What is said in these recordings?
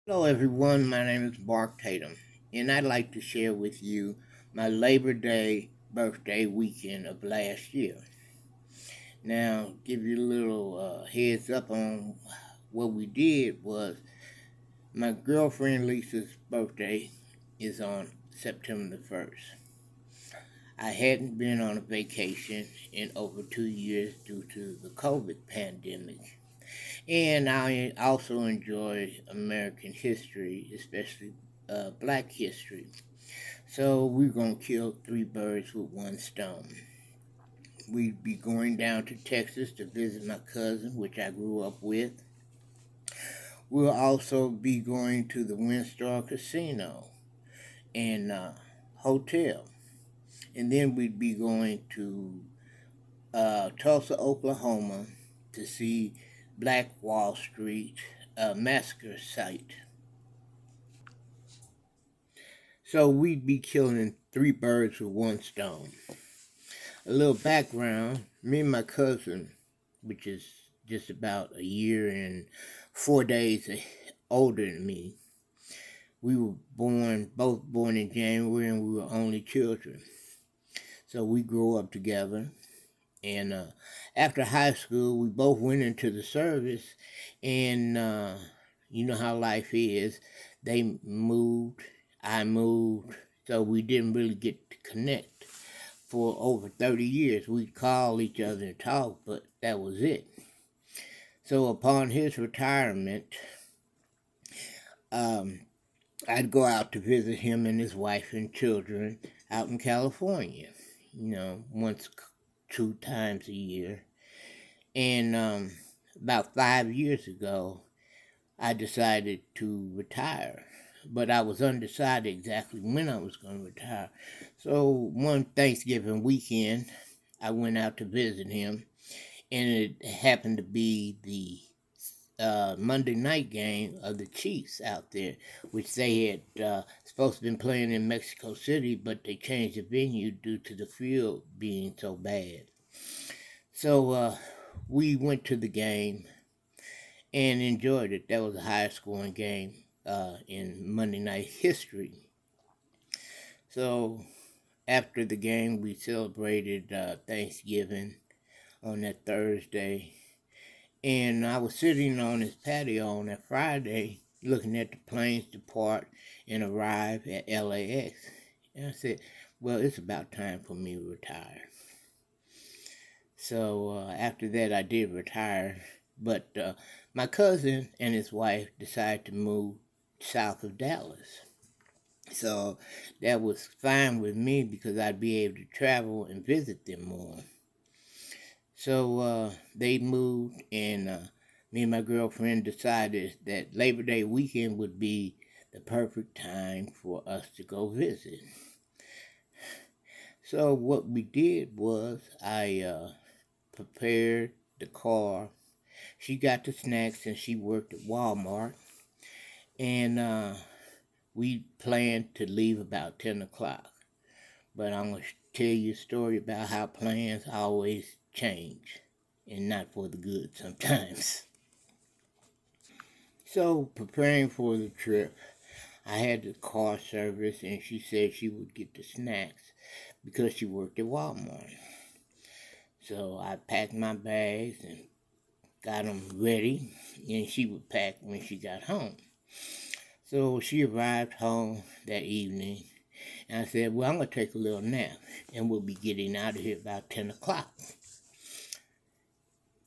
Hello, everyone. My name is Mark Tatum, and I'd like to share with you my Labor Day birthday weekend of last year. Now, give you a little heads up on what we did was my girlfriend Lisa's birthday is on September the 1st. I hadn't been on a vacation in over 2 years due to the COVID pandemic. And I also enjoy American history, especially black history. So we're going to kill three birds with one stone. We'd be going down to Texas to visit my cousin, which I grew up with. We'll also be going to the Windstar Casino and hotel. And then we'd be going to Tulsa, Oklahoma to see Black Wall Street massacre site. So we'd be killing three birds with one stone. A little background, me and my cousin, which is just about a year and 4 days older than me, we were both born in January, and we were only children. So we grew up together. And after high school, we both went into the service. And you know how life is. They moved, I moved. So we didn't really get to connect for over 30 years. We'd call each other and talk, but that was it. So upon his retirement, um, I'd go out to visit him and his wife and children out in California, once, 2 times a year. And about 5 years ago, I decided to retire. But I was undecided exactly when I was going to retire. So one Thanksgiving weekend, I went out to visit him, and it happened to be the Monday night game of the Chiefs out there, which they had supposed to been playing in Mexico City, but they changed the venue due to the field being so bad. So we went to the game and enjoyed it. That was the highest scoring game in Monday night history. So after the game, we celebrated Thanksgiving on that Thursday. And I was sitting on his patio on that Friday looking at the planes depart and arrive at LAX. And I said, well, it's about time for me to retire. So after that, I did retire. But my cousin and his wife decided to move south of Dallas. So that was fine with me because I'd be able to travel and visit them more. So they moved, and me and my girlfriend decided that Labor Day weekend would be the perfect time for us to go visit. So what we did was I prepared the car. She got the snacks, and she worked at Walmart. And we planned to leave about 10 o'clock. But I'm going to tell you a story about how plans always change, and not for the good sometimes. So, preparing for the trip, I had the car service, and she said she would get the snacks because she worked at Walmart. So I packed my bags and got them ready, and she would pack when she got home. So she arrived home that evening, and I said, well, I'm going to take a little nap, and we'll be getting out of here about 10 o'clock.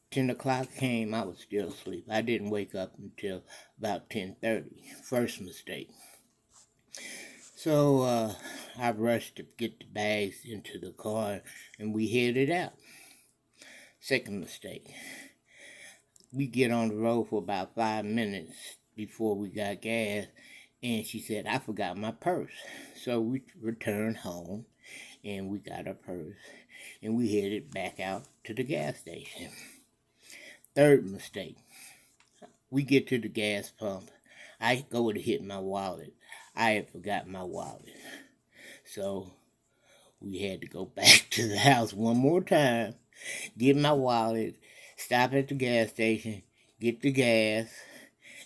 10 o'clock came, I was still asleep. I didn't wake up until about 10:30. First mistake. So I rushed to get the bags into the car, and we headed out. Second mistake. We get on the road for about 5 minutes before we got gas, and she said, I forgot my purse. So we returned home, and we got our purse, and we headed back out to the gas station. Third mistake. We get to the gas pump. I go to hit my wallet. I had forgot my wallet. So we had to go back to the house one more time, get my wallet, stop at the gas station, get the gas,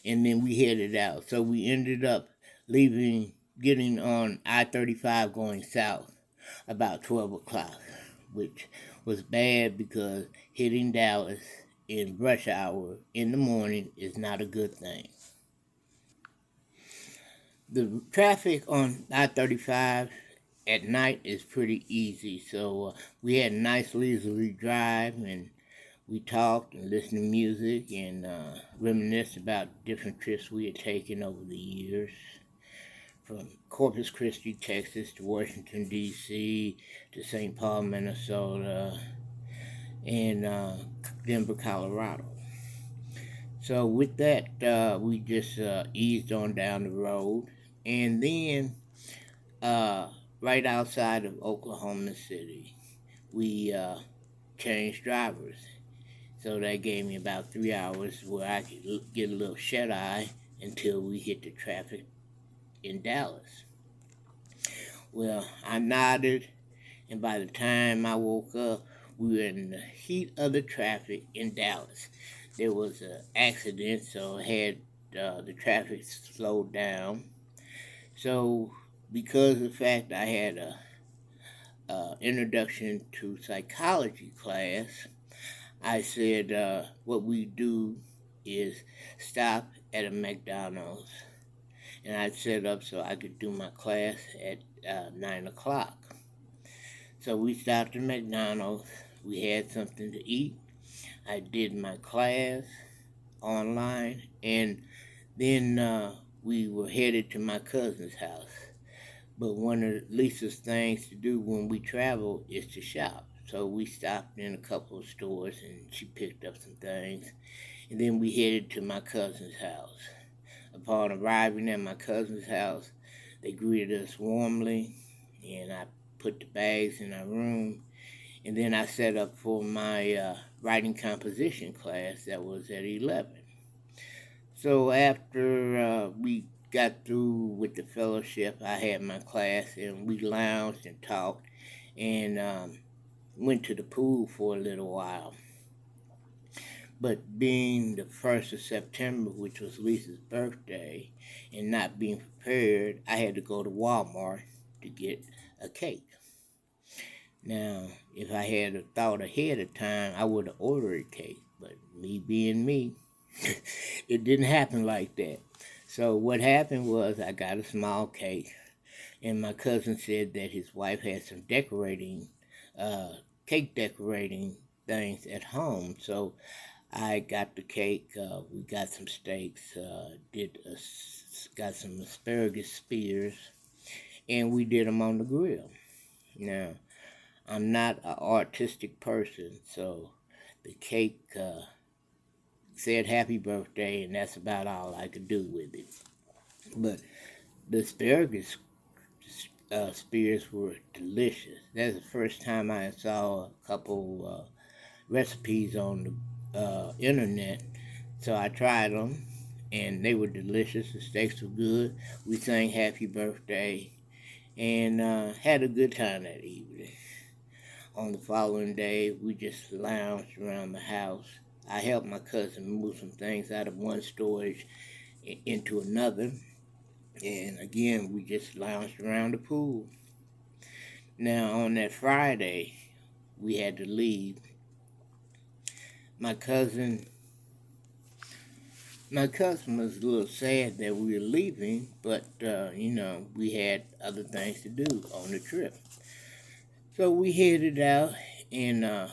and then we headed out. So we ended up getting on I-35 going south about 12 o'clock, which was bad because hitting Dallas in rush hour in the morning is not a good thing. The traffic on I-35 at night is pretty easy, so we had a nice leisurely drive, and we talked and listened to music and reminisced about different trips we had taken over the years, from Corpus Christi, Texas, to Washington, D.C., to St. Paul, Minnesota, and Denver, Colorado. So with that, we just eased on down the road, and then uh, right outside of Oklahoma City, we changed drivers. So that gave me about 3 hours where I could get a little shut eye until we hit the traffic in Dallas. Well, I nodded, and by the time I woke up, we were in the heat of the traffic in Dallas. There was an accident, so I had the traffic slowed down. So, because of the fact I had a introduction to psychology class, I said what we do is stop at a McDonald's, and I'd set up so I could do my class at 9 o'clock. So we stopped at McDonald's. We had something to eat. I did my class online, and then we were headed to my cousin's house. But one of Lisa's things to do when we travel is to shop. So we stopped in a couple of stores and she picked up some things. And then we headed to my cousin's house. Upon arriving at my cousin's house, they greeted us warmly, and I put the bags in our room. And then I set up for my writing composition class that was at 11. So after we got through with the fellowship, I had my class, and we lounged and talked, and went to the pool for a little while. But being the 1st of September, which was Lisa's birthday, and not being prepared, I had to go to Walmart to get a cake. Now, if I had thought ahead of time, I would have ordered a cake. But me being me, it didn't happen like that. So what happened was I got a small cake, and my cousin said that his wife had some uh, cake decorating things at home. So I got the cake. We got some steaks. Got some asparagus spears, and we did them on the grill. Now, I'm not an artistic person, so the cake said happy birthday, and that's about all I could do with it. But the asparagus spears were delicious. That's the first time I saw a couple recipes on the internet, so I tried them, and they were delicious. The steaks were good. We sang happy birthday, and had a good time that evening. On the following day, we just lounged around the house. I helped my cousin move some things out of one storage into another. And again, we just lounged around the pool. Now, on that Friday, we had to leave. My cousin, my cousin was a little sad that we were leaving, but we had other things to do on the trip. So we headed out and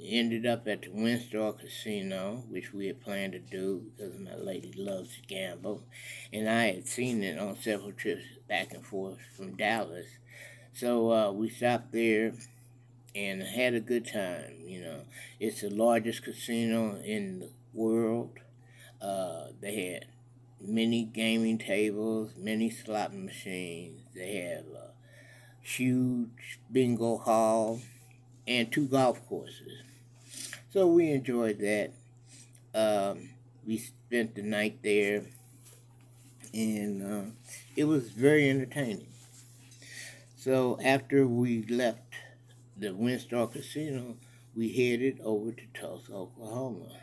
ended up at the Windstar Casino, which we had planned to do because my lady loves to gamble, and I had seen it on several trips back and forth from Dallas. So we stopped there and had a good time. It's the largest casino in the world. They had many gaming tables, many slot machines. They have a huge bingo hall and 2 golf courses. So we enjoyed that. We spent the night there, and it was very entertaining. So after we left the Windstar Casino, we headed over to Tulsa, Oklahoma,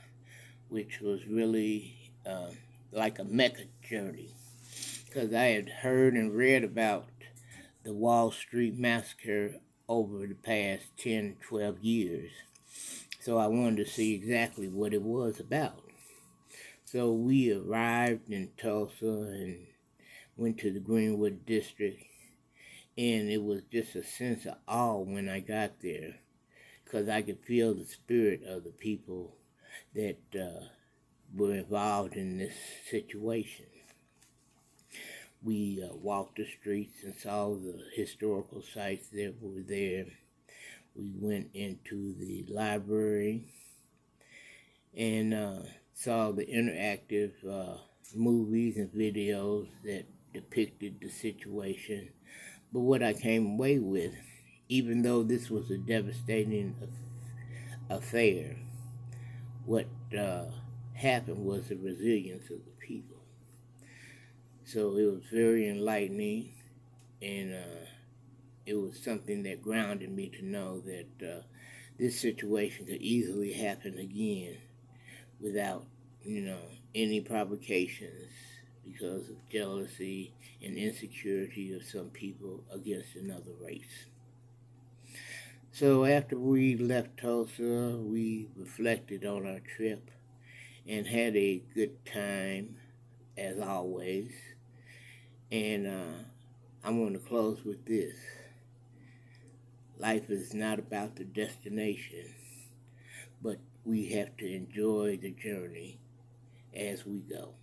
which was really like a Mecca journey, because I had heard and read about the Wall Street Massacre over the past 10, 12 years. So I wanted to see exactly what it was about. So we arrived in Tulsa and went to the Greenwood District, and it was just a sense of awe when I got there, because I could feel the spirit of the people that were involved in this situation. We walked the streets and saw the historical sites that were there. We went into the library and saw the interactive movies and videos that depicted the situation. But what I came away with, even though this was a devastating affair, what happened was the resilience of the people. So it was very enlightening, and it was something that grounded me to know that this situation could easily happen again without, you know, any provocations because of jealousy and insecurity of some people against another race. So after we left Tulsa, we reflected on our trip and had a good time as always. And I want to close with this. Life is not about the destination, but we have to enjoy the journey as we go.